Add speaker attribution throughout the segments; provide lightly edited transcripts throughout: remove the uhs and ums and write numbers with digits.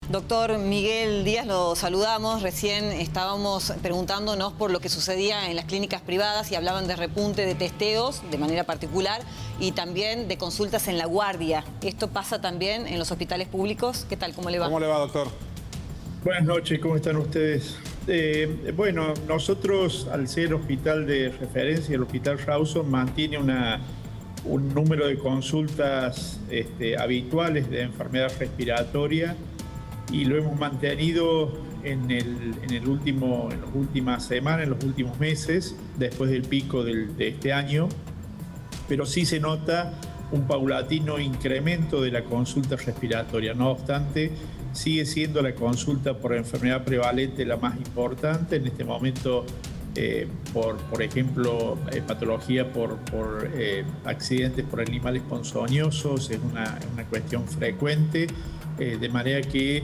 Speaker 1: Doctor Miguel Díaz, lo saludamos. Recién estábamos preguntándonos por lo que sucedía en las clínicas privadas y hablaban de repunte de testeos de manera particular y también de consultas en la guardia. ¿Esto pasa también en los hospitales públicos? ¿Qué tal? ¿Cómo le va?
Speaker 2: ¿Cómo le va, doctor?
Speaker 3: Buenas noches, ¿cómo están ustedes? Bueno, nosotros, al ser hospital de referencia, el Hospital Rawson mantiene un número de consultas habituales de enfermedad respiratoria y lo hemos mantenido en las últimas semanas, en los últimos meses, después del pico de este año, pero sí se nota un paulatino incremento de la consulta respiratoria. No obstante, sigue siendo la consulta por enfermedad prevalente la más importante. En este momento, por ejemplo, patología por accidentes por animales ponzoñosos es una cuestión frecuente, de manera que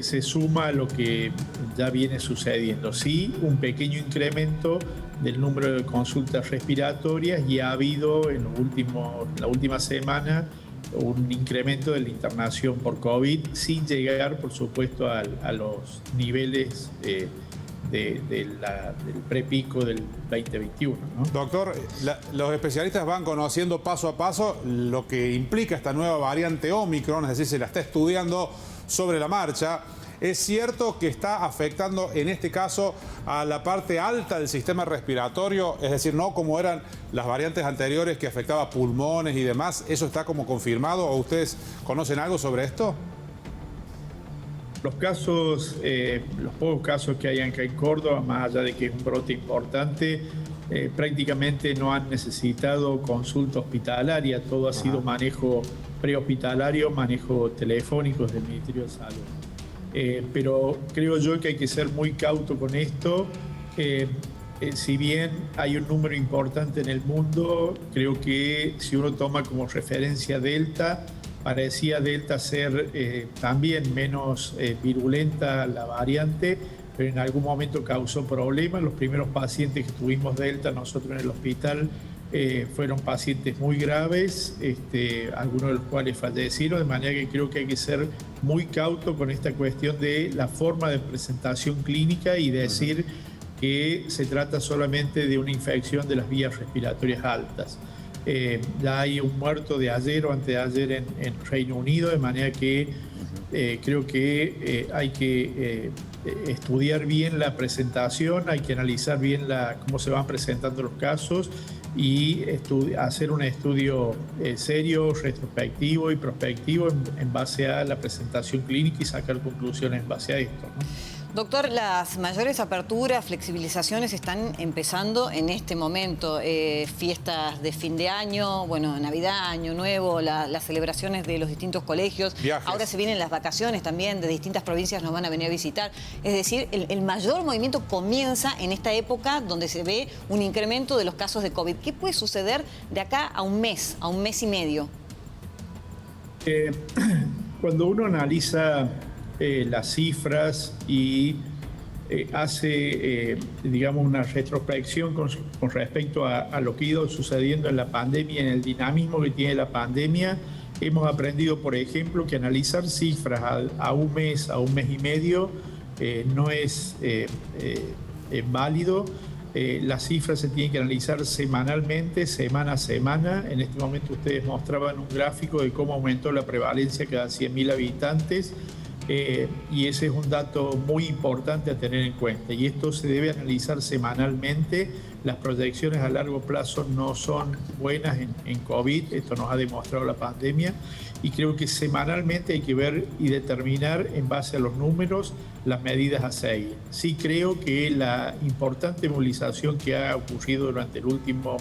Speaker 3: se suma a lo que ya viene sucediendo. Sí, un pequeño incremento del número de consultas respiratorias y ha habido en la última semana un incremento de la internación por COVID sin llegar, por supuesto, a los niveles del prepico del 2021, ¿no?
Speaker 2: Doctor, los especialistas van conociendo paso a paso lo que implica esta nueva variante Omicron, es decir, se la está estudiando sobre la marcha. ¿Es cierto que está afectando en este caso a la parte alta del sistema respiratorio? Es decir, no como eran las variantes anteriores que afectaba pulmones y demás. ¿Eso está como confirmado o ustedes conocen algo sobre esto?
Speaker 3: Los pocos casos que hay acá en Córdoba, más allá de que es un brote importante, prácticamente no han necesitado consulta hospitalaria. Todo ha sido manejo prehospitalario, manejo telefónico del Ministerio de Salud. Pero creo yo que hay que ser muy cauto con esto. Si bien hay un número importante en el mundo, creo que si uno toma como referencia Delta, parecía Delta ser también menos virulenta la variante, pero en algún momento causó problemas. Los primeros pacientes que tuvimos Delta nosotros en el hospital fueron pacientes muy graves, algunos de los cuales fallecieron, de manera que creo que hay que ser muy cauto con esta cuestión de la forma de presentación clínica y decir que se trata solamente de una infección de las vías respiratorias altas. Ya hay un muerto de ayer o antes de ayer en Reino Unido, de manera que creo que hay que estudiar bien la presentación, hay que analizar bien cómo se van presentando los casos y hacer un estudio serio, retrospectivo y prospectivo en base a la presentación clínica y sacar conclusiones en base a esto, ¿no?
Speaker 1: Doctor, las mayores aperturas, flexibilizaciones están empezando en este momento. Fiestas de fin de año, bueno, Navidad, Año Nuevo, las celebraciones de los distintos colegios.
Speaker 2: Viajes.
Speaker 1: Ahora se vienen las vacaciones también, de distintas provincias nos van a venir a visitar. Es decir, el mayor movimiento comienza en esta época donde se ve un incremento de los casos de COVID. ¿Qué puede suceder de acá a un mes y medio?
Speaker 3: Cuando uno analiza las cifras y hace, digamos, una retrospección con respecto a lo que ha ido sucediendo en la pandemia, en el dinamismo que tiene la pandemia, hemos aprendido, por ejemplo, que analizar cifras a un mes y medio no es válido. Las cifras se tienen que analizar semanalmente, semana a semana. En este momento ustedes mostraban un gráfico de cómo aumentó la prevalencia cada 100.000 habitantes. Y ese es un dato muy importante a tener en cuenta. Y esto se debe analizar semanalmente. Las proyecciones a largo plazo no son buenas en COVID. Esto nos ha demostrado la pandemia. Y creo que semanalmente hay que ver y determinar en base a los números las medidas a seguir. Sí creo que la importante movilización que ha ocurrido durante el últimos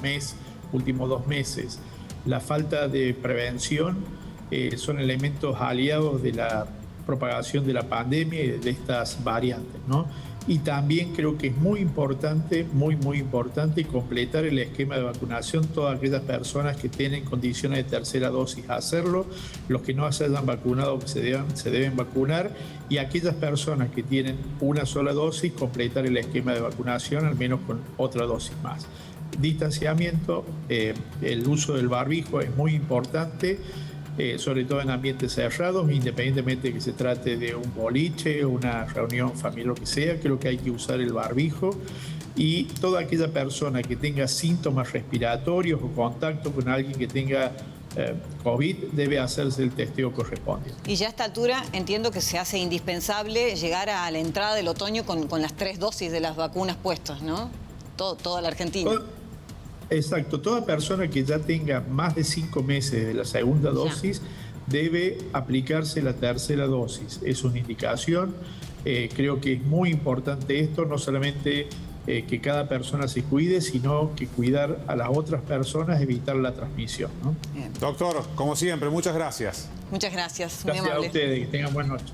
Speaker 3: 2 meses, la falta de prevención, son elementos aliados de la propagación de la pandemia y de estas variantes, ¿no? Y también creo que es muy importante completar el esquema de vacunación. Todas aquellas personas que tienen condiciones de tercera dosis, hacerlo. Los que no se hayan vacunado se deben vacunar. Y aquellas personas que tienen una sola dosis, completar el esquema de vacunación, al menos con otra dosis más. Distanciamiento, el uso del barbijo es muy importante. sobre todo en ambientes cerrados, independientemente de que se trate de un boliche, una reunión familiar, lo que sea. Creo que hay que usar el barbijo, y toda aquella persona que tenga síntomas respiratorios o contacto con alguien que tenga COVID debe hacerse el testeo correspondiente.
Speaker 1: Y ya a esta altura entiendo que se hace indispensable llegar a la entrada del otoño con las 3 dosis de las vacunas puestas, ¿no? Toda la Argentina.
Speaker 3: Exacto, toda persona que ya tenga más de 5 meses de la segunda dosis debe aplicarse la tercera dosis. Es una indicación, creo que es muy importante esto, no solamente que cada persona se cuide, sino que cuidar a las otras personas, evitar la transmisión, ¿no?
Speaker 2: Doctor, como siempre, muchas gracias.
Speaker 1: Muchas gracias.
Speaker 3: Gracias a ustedes, que tengan buenas noches.